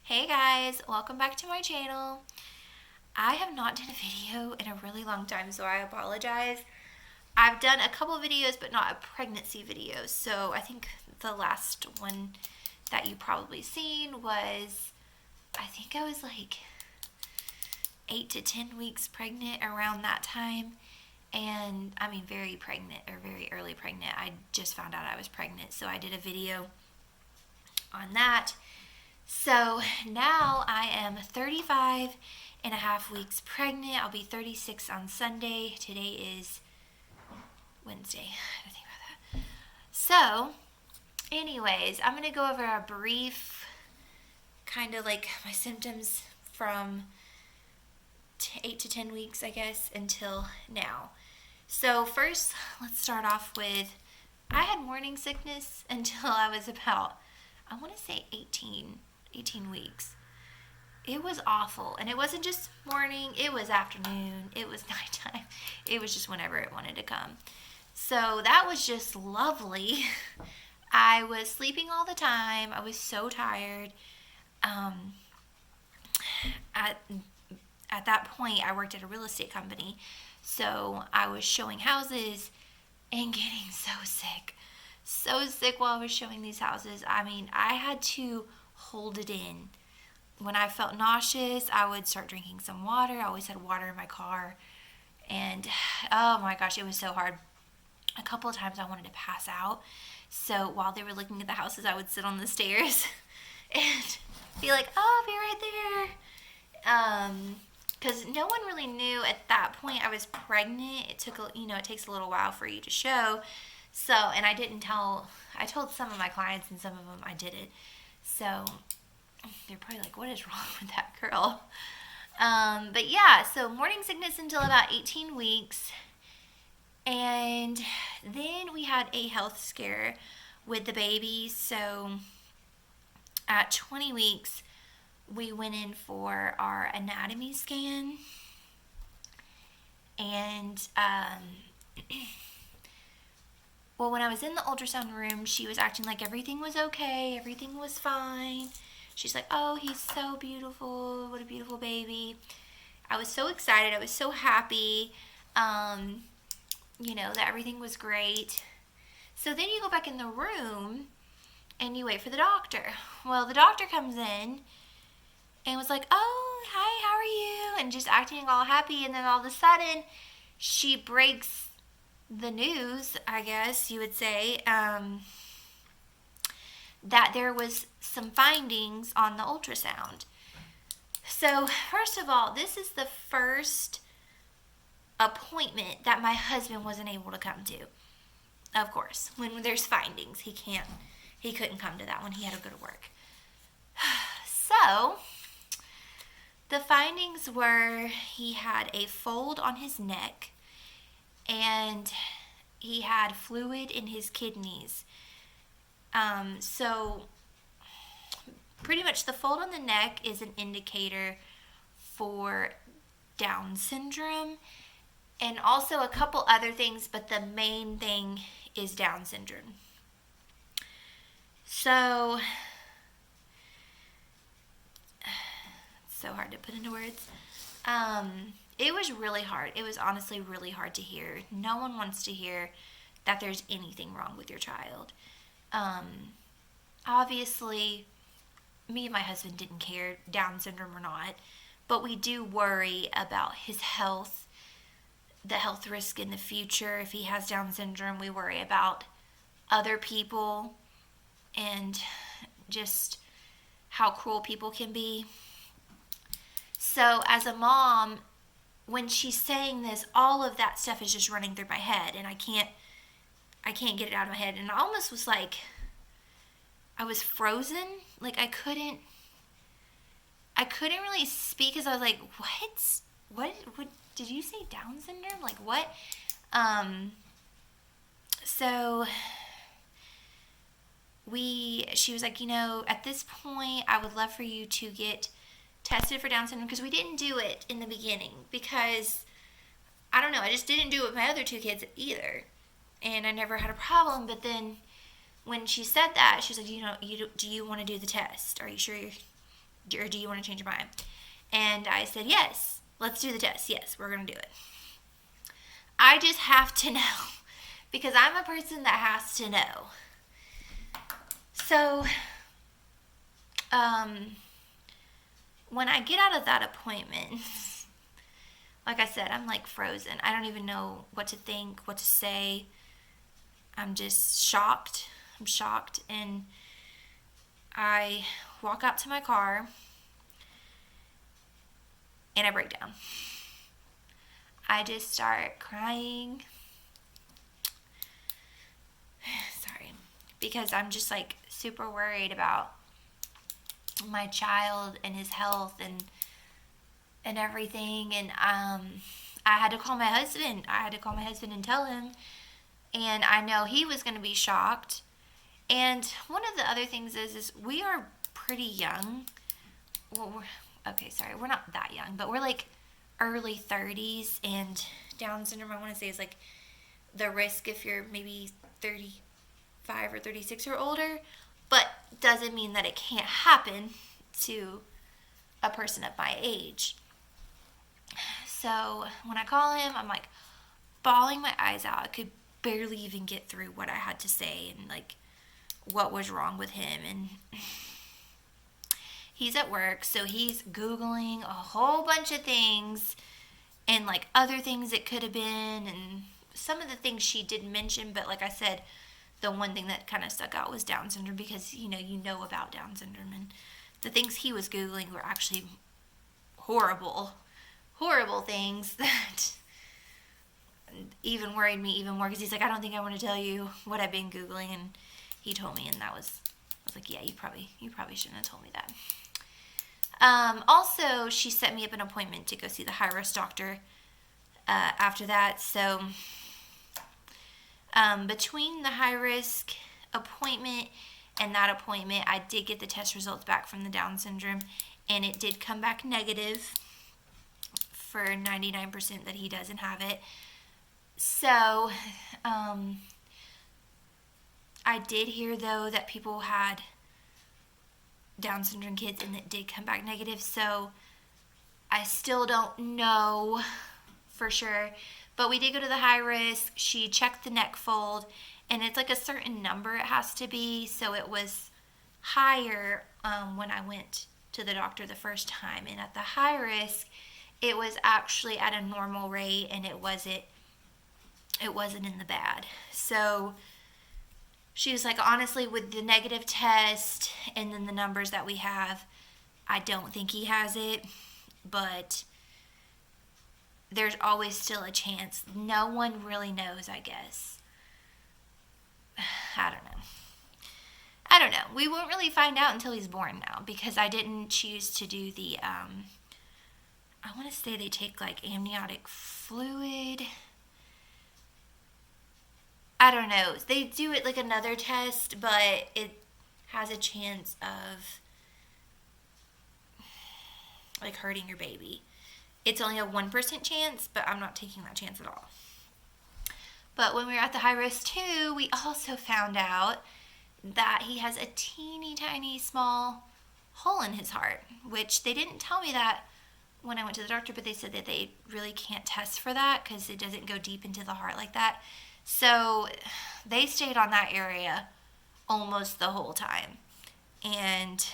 Hey guys, welcome back to my channel. I have not done a video in a really long time, so I apologize. I've done a couple videos, but not a pregnancy video. So I think the last one that you probably seen was, I think I was like 8 to 10 weeks pregnant around that time. And I mean, very pregnant or very early pregnant. I just found out I was pregnant, so I did a video on that. So now I am 35 and a half weeks pregnant. I'll be 36 on Sunday. Today is Wednesday. I think about that. So, anyways, I'm going to go over a brief kind of like my symptoms from 8 to 10 weeks, I guess, until now. So, first, let's start off with I had morning sickness until I was about, I want to say 18 weeks. It was awful. And it wasn't just morning, it was afternoon, it was nighttime. It was just whenever it wanted to come. So that was just lovely. I was sleeping all the time. I was so tired. At that point, I worked at a real estate company. So I was showing houses and getting so sick. So sick while I was showing these houses. I mean, I had to hold it in. When I felt nauseous, I would start drinking some water. I always had water in my car. And oh my gosh, it was so hard. A couple of times I wanted to pass out. So while they were looking at the houses, I would sit on the stairs and be like, oh, I'll be right there. Because no one really knew at that point I was pregnant. It takes a little while for you to show. So, and I told some of my clients and some of them I didn't. So they're probably like, what is wrong with that girl? But yeah, so morning sickness until about 18 weeks. And then we had a health scare with the baby. So at 20 weeks, we went in for our anatomy scan. And, well, when I was in the ultrasound room, she was acting like everything was okay, everything was fine. She's like, oh, he's so beautiful, what a beautiful baby. I was so excited, I was so happy, that everything was great. So then you go back in the room and you wait for the doctor. Well, the doctor comes in and was like, oh, hi, how are you? And just acting all happy, and then all of a sudden, she breaks the news, I guess you would say, that there was some findings on the ultrasound. So, first of all, this is the first appointment that my husband wasn't able to come to. Of course, when there's findings, he couldn't come to that one. He had to go to work. So, the findings were he had a fold on his neck and he had fluid in his kidneys. So pretty much the fold on the neck is an indicator for Down syndrome and also a couple other things, but the main thing is Down syndrome. So it's so hard to put into words. It was really hard. It was honestly really hard to hear. No one wants to hear that there's anything wrong with your child. Obviously, me and my husband didn't care, Down syndrome or not, but we do worry about his health, the health risk in the future. If he has Down syndrome, we worry about other people and just how cruel people can be. So as a mom, when she's saying this, all of that stuff is just running through my head, and I can't get it out of my head. And I almost was like, I was frozen. Like I couldn't really speak because I was like, what did you say, Down syndrome? Like what? So she was like, at this point, I would love for you to get tested for Down syndrome, because we didn't do it in the beginning because, I don't know, I just didn't do it with my other two kids either. And I never had a problem, but then when she said that, she's like, do you want to do the test? Are you sure or do you want to change your mind? And I said, yes, let's do the test. Yes, we're going to do it. I just have to know because I'm a person that has to know. So, when I get out of that appointment, like I said, I'm like frozen. I don't even know what to think, what to say. I'm just shocked. I'm shocked. And I walk out to my car and I break down. I just start crying. Sorry. Because I'm just like super worried about my child and his health and everything. And I had to call my husband. I had to call my husband and tell him. And I know he was going to be shocked. And one of the other things is we are pretty young. Well, we're not that young, but we're like early 30s, and Down syndrome, I want to say, is like the risk if you're maybe 35 or 36 or older, but doesn't mean that it can't happen to a person of my age. So when I call him, I'm like bawling my eyes out. I could barely even get through what I had to say and like what was wrong with him. And he's at work, so he's Googling a whole bunch of things and like other things it could have been, and some of the things she did mention, but like I said, the one thing that kind of stuck out was Down syndrome because you know about Down syndrome, and the things he was Googling were actually horrible things that even worried me even more because he's like, I don't think I want to tell you what I've been Googling, and he told me, and I was like, yeah, you probably shouldn't have told me that. Also, she set me up an appointment to go see the high-risk doctor after that. So, between the high-risk appointment and that appointment, I did get the test results back from the Down syndrome, and it did come back negative for 99% that he doesn't have it. So, I did hear, though, that people had Down syndrome kids and it did come back negative, so I still don't know for sure, but we did go to the high risk. She checked the neck fold, and it's like a certain number it has to be, so it was higher when I went to the doctor the first time, and at the high risk it was actually at a normal rate, and it wasn't in the bad. So she was like, honestly, with the negative test and then the numbers that we have, I don't think he has it, but there's always still a chance. No one really knows, I guess. I don't know. We won't really find out until he's born now because I didn't choose to do the, I want to say they take like amniotic fluid. I don't know. They do it like another test, but it has a chance of like hurting your baby. It's only a 1% chance, but I'm not taking that chance at all. But when we were at the high risk too, we also found out that he has a teeny tiny small hole in his heart, which they didn't tell me that when I went to the doctor, but they said that they really can't test for that because it doesn't go deep into the heart like that. So they stayed on that area almost the whole time. And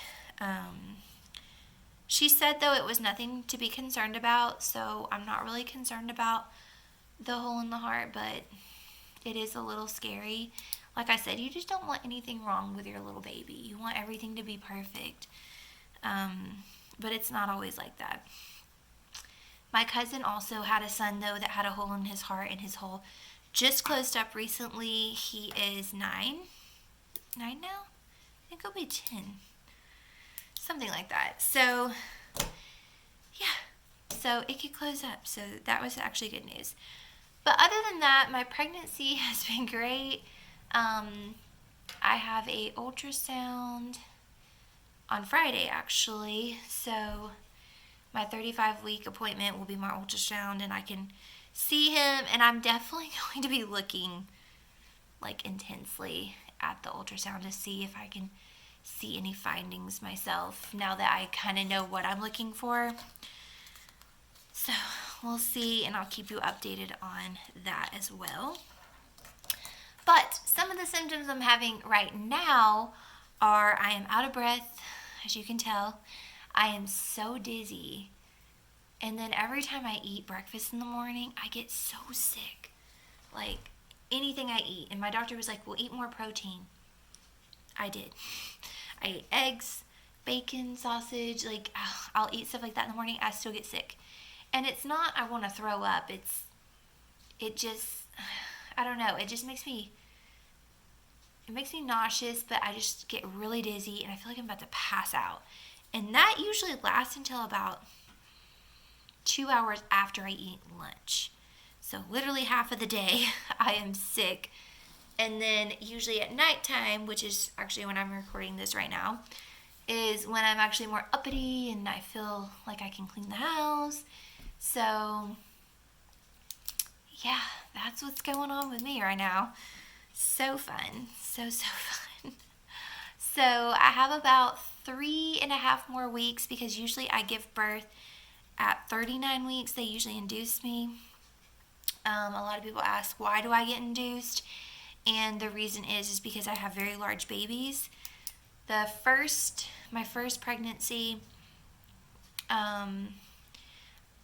she said, though, it was nothing to be concerned about. So I'm not really concerned about the hole in the heart, but it is a little scary. Like I said, you just don't want anything wrong with your little baby. You want everything to be perfect. But it's not always like that. My cousin also had a son, though, that had a hole in his heart, and his hole just closed up recently. He is 9 now? I think he'll be 10. Something like that. So, yeah. So, it could close up. So, that was actually good news. But other than that, my pregnancy has been great. I have a ultrasound on Friday, actually. So, my 35-week appointment will be my ultrasound, and I can see him, and I'm definitely going to be looking like intensely at the ultrasound to see if I can see any findings myself now that I kind of know what I'm looking for. So we'll see, and I'll keep you updated on that as well. But some of the symptoms I'm having right now are I am out of breath, as you can tell. I am so dizzy. And then every time I eat breakfast in the morning, I get so sick. Like anything I eat. And my doctor was like, well, eat more protein. I did. I ate eggs, bacon, sausage. Like I'll eat stuff like that in the morning. I still get sick. And it's not I want to throw up. It just, I don't know. It just makes me nauseous, but I just get really dizzy and I feel like I'm about to pass out. And that usually lasts until about 2 hours after I eat lunch. So literally half of the day I am sick. And then usually at nighttime, which is actually when I'm recording this right now, is when I'm actually more uppity and I feel like I can clean the house. So yeah, that's what's going on with me right now. So fun. So fun. So I have about 3.5 more weeks because usually I give birth at 39 weeks. They usually induce me. A lot of people ask, why do I get induced? And the reason is because I have very large babies. My first pregnancy, my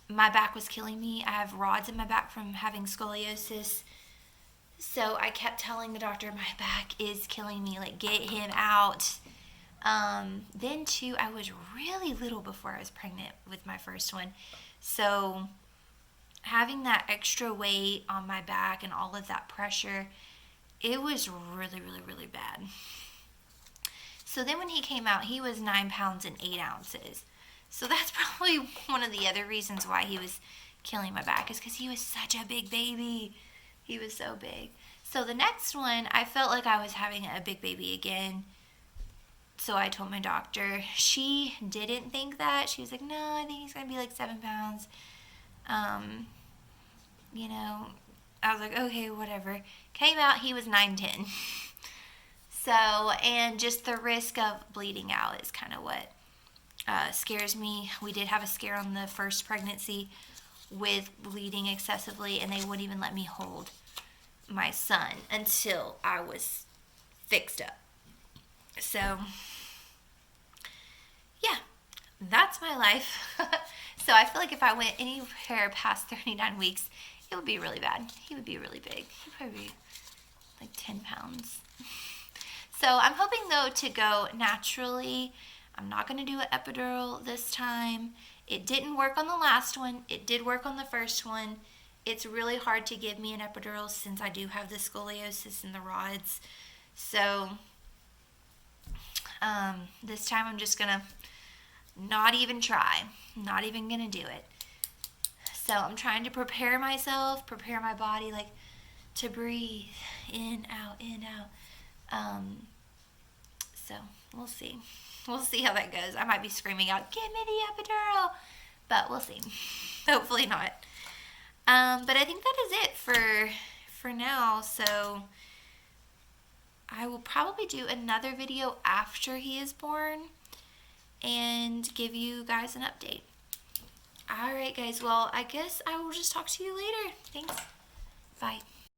back was killing me. I have rods in my back from having scoliosis. So I kept telling the doctor, my back is killing me, like get him out. Then too, I was really little before I was pregnant with my first one. So having that extra weight on my back and all of that pressure, it was really bad. So then when he came out, he was 9 pounds and 8 ounces. So that's probably one of the other reasons why he was killing my back, is because he was such a big baby. He was so big. So the next one, I felt like I was having a big baby again. So I told my doctor. She didn't think that. She was like, no, I think he's going to be like 7 pounds. You know, I was like, okay, whatever. Came out, he was 9'10". So, and just the risk of bleeding out is kind of what scares me. We did have a scare on the first pregnancy with bleeding excessively, and they wouldn't even let me hold my son until I was fixed up. So, yeah, that's my life. So I feel like if I went anywhere past 39 weeks, it would be really bad. He would be really big. He'd probably be like 10 pounds. So I'm hoping, though, to go naturally. I'm not going to do an epidural this time. It didn't work on the last one. It did work on the first one. It's really hard to give me an epidural since I do have the scoliosis and the rods. So this time I'm just going to not even try. Not even going to do it. So I'm trying to prepare myself, prepare my body, like, to breathe in, out, in, out. So we'll see. We'll see how that goes. I might be screaming out, "Give me the epidural!" But we'll see. Hopefully not. But I think that is it for now. So I will probably do another video after he is born and give you guys an update. Alright guys, well, I guess I will just talk to you later. Thanks. Bye.